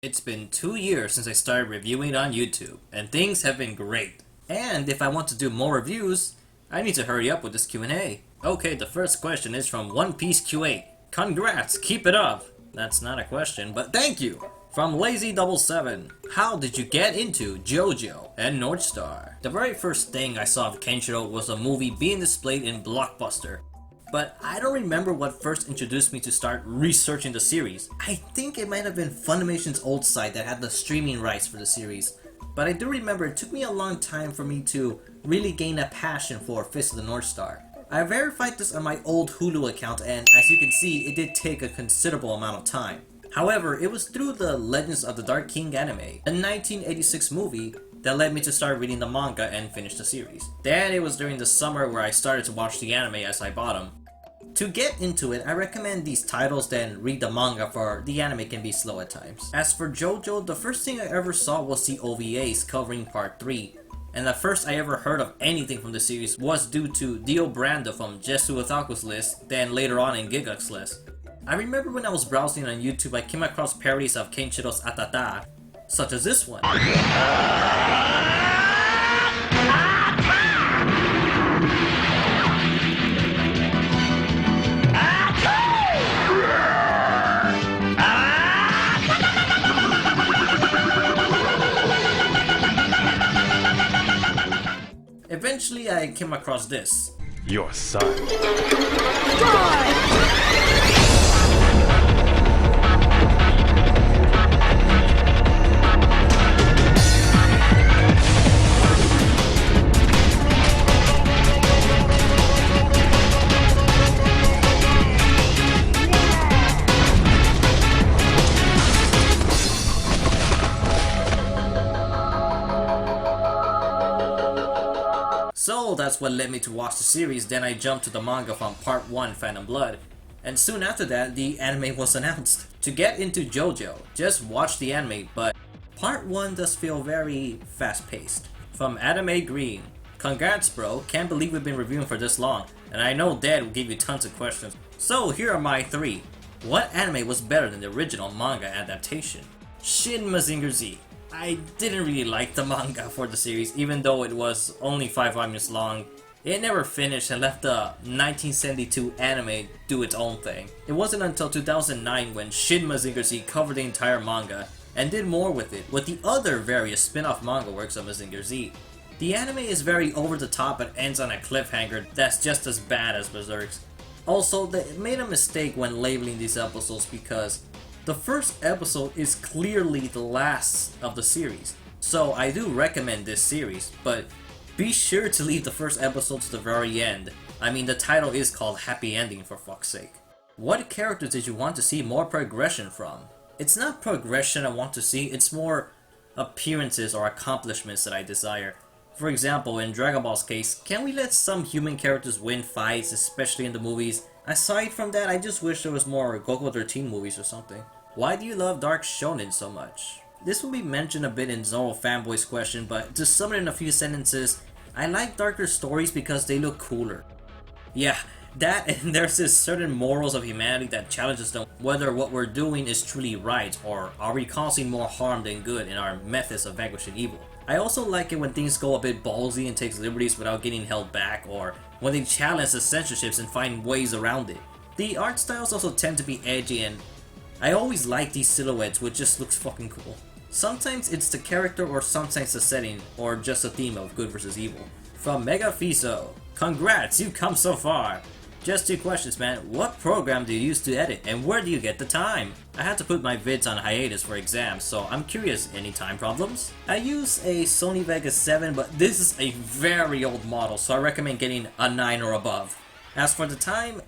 It's been 2 years since I started reviewing on YouTube, and things have been great. And if I want to do more reviews, I need to hurry up with this Q&A. Okay, the first question is from One Piece Q8. Congrats, keep it up! That's not a question, but thank you! From Lazy77. How did you get into JoJo and North Star? The very first thing I saw of Kenshiro was a movie being displayed in Blockbuster. But I don't remember what first introduced me to start researching the series. I think it might have been Funimation's old site that had the streaming rights for the series. But I do remember it took me a long time for me to really gain a passion for Fist of the North Star. I verified this on my old Hulu account, and as you can see, it did take a considerable amount of time. However, it was through the Legends of the Dark King anime, a 1986 movie, that led me to start reading the manga and finish the series. Then it was during the summer where I started to watch the anime as I bought them. To get into it, I recommend these titles, then read the manga, for the anime can be slow at times. As for JoJo, the first thing I ever saw was the OVAs covering part 3, and the first I ever heard of anything from the series was due to Dio Brando from Jesu Otaku's list, then later on in Gigak's list. I remember when I was browsing on YouTube, I came across parodies of Kenshiro's Atata, such as this one. Eventually, I came across this. Your son. So that's what led me to watch the series. Then I jumped to the manga from part 1, Phantom Blood, and soon after that the anime was announced. To get into JoJo, just watch the anime, but part 1 does feel very fast paced. From Anime Green. Congrats bro, can't believe we've been reviewing for this long, and I know Dad will give you tons of questions. So here are my 3. What anime was better than the original manga adaptation? Shin Mazinger Z. I didn't really like the manga for the series, even though it was only 5 volumes long. It never finished and left the 1972 anime do its own thing. It wasn't until 2009 when Shin Mazinger Z covered the entire manga and did more with it, with the other various spin-off manga works of Mazinger Z. The anime is very over the top and ends on a cliffhanger that's just as bad as Berserk's. Also, they made a mistake when labeling these episodes because the first episode is clearly the last of the series. So I do recommend this series, but be sure to leave the first episode to the very end. I mean, the title is called Happy Ending, for fuck's sake. What characters did you want to see more progression from? It's not progression I want to see, it's more appearances or accomplishments that I desire. For example, in Dragon Ball's case, can we let some human characters win fights, especially in the movies? Aside from that, I just wish there was more Goku 13 movies or something. Why do you love dark shonen so much? This will be mentioned a bit in Zoro Fanboy's question, but to sum it in a few sentences, I like darker stories because they look cooler. Yeah, that, and there's this certain morals of humanity that challenges them whether what we're doing is truly right, or are we causing more harm than good in our methods of vanquishing evil. I also like it when things go a bit ballsy and takes liberties without getting held back, or when they challenge the censorships and find ways around it. The art styles also tend to be edgy, and I always like these silhouettes, which just looks fucking cool. Sometimes it's the character, or sometimes the setting, or just a theme of good versus evil. From Mega Fiso. Congrats, you've come so far! Just 2 questions, man. What program do you use to edit, and where do you get the time? I had to put my vids on hiatus for exams, so I'm curious, any time problems? I use a Sony Vegas 7, but this is a very old model, so I recommend getting a 9 or above. As for the time,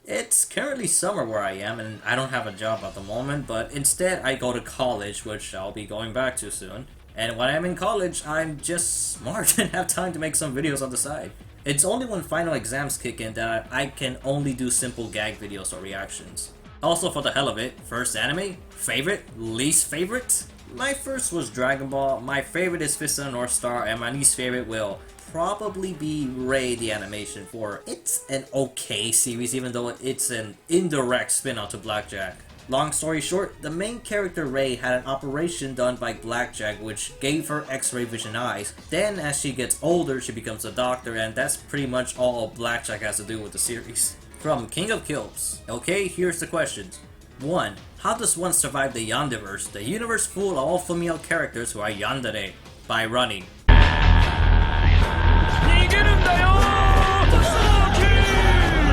it's currently summer where I am, and I don't have a job at the moment, but instead I go to college, which I'll be going back to soon. And when I'm in college, I'm just smart and have time to make some videos on the side. It's only when final exams kick in that I can only do simple gag videos or reactions. Also, for the hell of it, first anime? Favorite? Least favorite? My first was Dragon Ball, my favorite is Fist of the North Star, and my least favorite will probably be Ray the Animation, for it's an okay series even though it's an indirect spin-off to Blackjack. Long story short, the main character Rei had an operation done by Blackjack which gave her X-ray vision eyes. Then as she gets older, she becomes a doctor, and that's pretty much all Blackjack has to do with the series. From King of Kills. Okay, here's the questions. 1. How does one survive the Yandeverse, the universe full of all female characters who are yandere? By running.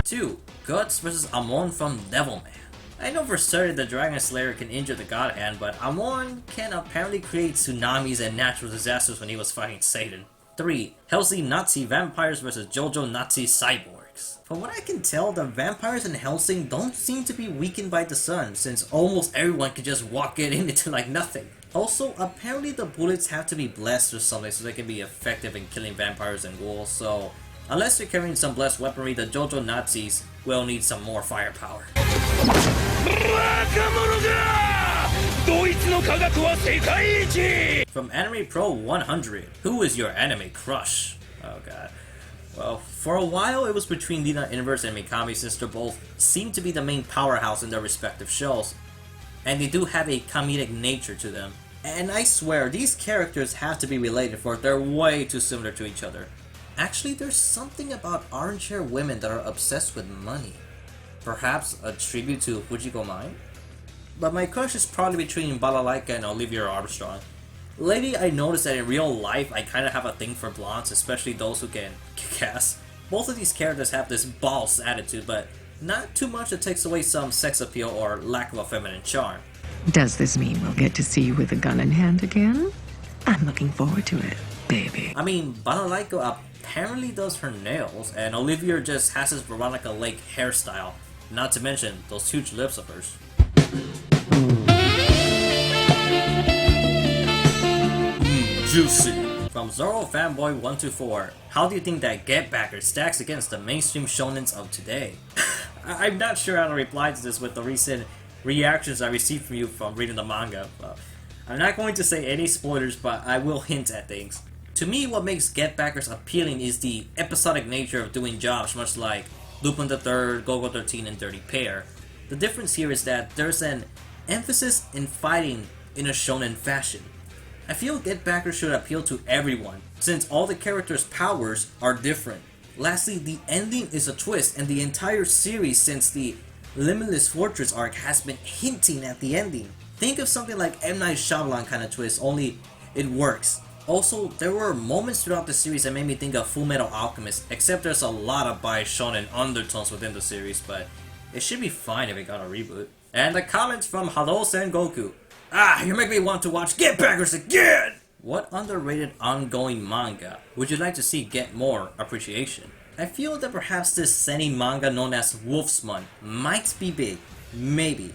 2. Guts vs Amon from Devilman. I know for certain the Dragon Slayer can injure the God Hand, but Amon can apparently create tsunamis and natural disasters when he was fighting Satan. 3. Hellsing Nazi vampires vs JoJo Nazi cyborgs. From what I can tell, the vampires in Hellsing don't seem to be weakened by the sun, since almost everyone can just walk it into like nothing. Also, apparently the bullets have to be blessed or something so they can be effective in killing vampires and ghouls, so unless you're carrying some blessed weaponry, the JoJo Nazis will need some more firepower. From Anime Pro 100, who is your anime crush? Oh god. Well, for a while it was between Lina Inverse and Mikami, since they both seem to be the main powerhouse in their respective shows, and they do have a comedic nature to them. And I swear, these characters have to be related, for they're way too similar to each other. Actually, there's something about orange-hair women that are obsessed with money. Perhaps a tribute to Fujiko Mine? But my crush is probably between Balalaika and Olivia Armstrong. Lately, I noticed that in real life, I kinda have a thing for blondes, especially those who can kick ass. Both of these characters have this boss attitude, but not too much that takes away some sex appeal or lack of a feminine charm. Does this mean we'll get to see you with a gun in hand again? I'm looking forward to it, baby. I mean, Balalaika apparently does her nails, and Olivia just has this Veronica Lake hairstyle, not to mention those huge lips of hers. Juicy. From Zoro Fanboy 124, how do you think that GetBackers stacks against the mainstream shonens of today? I'm not sure how to reply to this with the recent reactions I received from you from reading the manga. I'm not going to say any spoilers, but I will hint at things. To me, what makes GetBackers appealing is the episodic nature of doing jobs, much like Lupin the Third, Gogo 13, and Dirty Pair. The difference here is that there's an emphasis in fighting in a shonen fashion. I feel GetBackers should appeal to everyone, since all the characters' powers are different. Lastly, the ending is a twist, and the entire series since the Limitless Fortress arc has been hinting at the ending. Think of something like M. Night Shyamalan kind of twist, only it works. Also, there were moments throughout the series that made me think of Fullmetal Alchemist, except there's a lot of biased shonen undertones within the series, but it should be fine if it got a reboot. And the comments from Hello Sengoku. You make me want to watch GetBackers again! What underrated ongoing manga would you like to see get more appreciation? I feel that perhaps this seinen manga known as Wolfsman might be big. Maybe.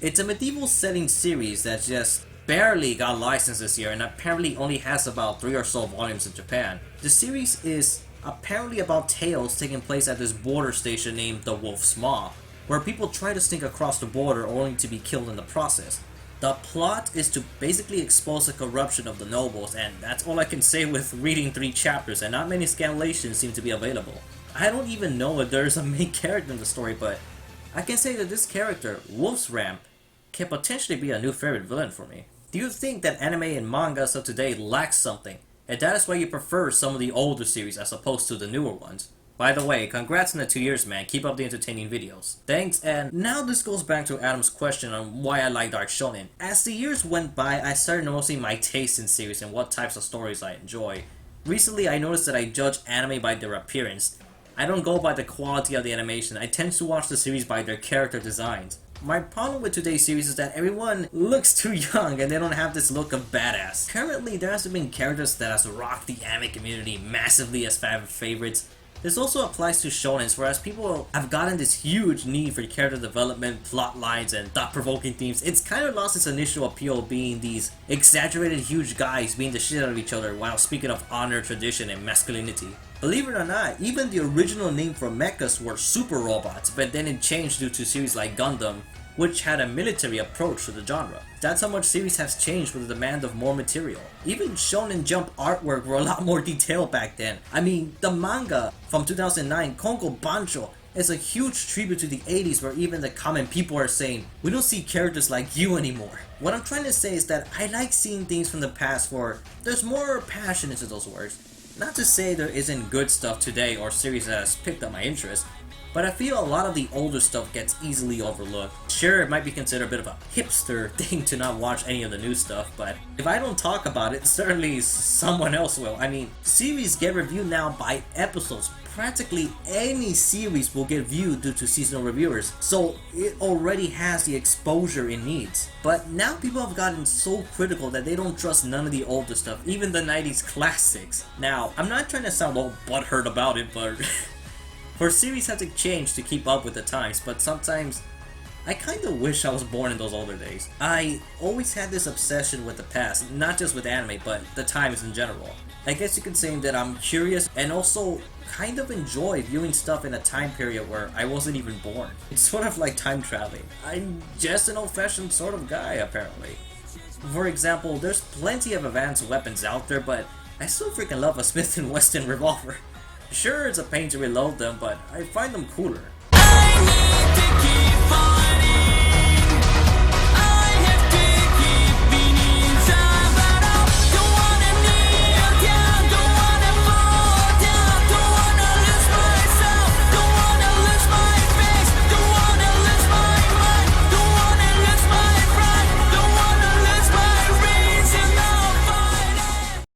It's a medieval setting series that just barely got licensed this year and apparently only has about 3 or so volumes in Japan. The series is apparently about tales taking place at this border station named the Wolf's Maw, where people try to sneak across the border only to be killed in the process. The plot is to basically expose the corruption of the nobles, and that's all I can say with reading 3 chapters, and not many scanlations seem to be available. I don't even know if there's a main character in the story, but I can say that this character, Wolf's Ramp, can potentially be a new favorite villain for me. Do you think that anime and mangas of today lack something, and that is why you prefer some of the older series as opposed to the newer ones? By the way, congrats on the 2 years, man. Keep up the entertaining videos. Thanks, and now this goes back to Adam's question on why I like Dark Shonen. As the years went by, I started noticing my taste in series and what types of stories I enjoy. Recently, I noticed that I judge anime by their appearance. I don't go by the quality of the animation. I tend to watch the series by their character designs. My problem with today's series is that everyone looks too young and they don't have this look of badass. Currently, there hasn't been characters that has rocked the anime community massively as fan favorites. This also applies to shonens, whereas people have gotten this huge need for character development, plot lines, and thought-provoking themes. It's kind of lost its initial appeal being these exaggerated huge guys beating the shit out of each other while speaking of honor, tradition, and masculinity. Believe it or not, even the original name for mechas were super robots, but then it changed due to series like Gundam, which had a military approach to the genre. That's how much series has changed with the demand of more material. Even Shonen Jump artwork were a lot more detailed back then. I mean, the manga from 2009, Kongo Bancho, is a huge tribute to the 80s where even the common people are saying, we don't see characters like you anymore. What I'm trying to say is that I like seeing things from the past where there's more passion into those works. Not to say there isn't good stuff today or series that has picked up my interest, but I feel a lot of the older stuff gets easily overlooked. Sure, it might be considered a bit of a hipster thing to not watch any of the new stuff, but if I don't talk about it, certainly someone else will. I mean, series get reviewed now by episodes. Practically any series will get viewed due to seasonal reviewers, so it already has the exposure it needs. But now people have gotten so critical that they don't trust none of the older stuff, even the 90s classics. Now, I'm not trying to sound all butthurt about it, but for series have to change to keep up with the times, but sometimes I kinda wish I was born in those older days. I always had this obsession with the past, not just with anime, but the times in general. I guess you could say that I'm curious and also kind of enjoy viewing stuff in a time period where I wasn't even born. It's sort of like time traveling. I'm just an old-fashioned sort of guy, apparently. For example, there's plenty of advanced weapons out there, but I still freaking love a Smith & Wesson revolver. Sure, it's a pain to reload them, but I find them cooler.